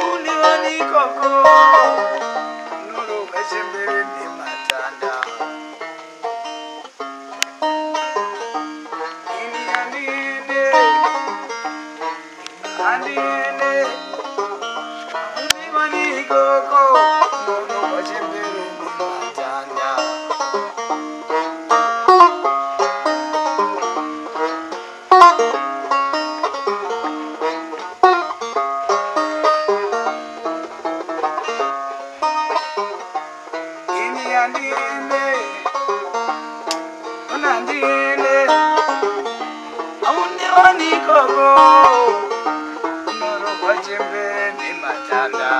Aunioni koko nuru kashembere ni matanda ini anine aunioni koko nuru kashembere ni matanda Unandile aunioni koko nuru kashembere ni matanda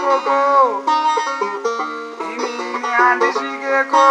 Koko, ini andishike ko.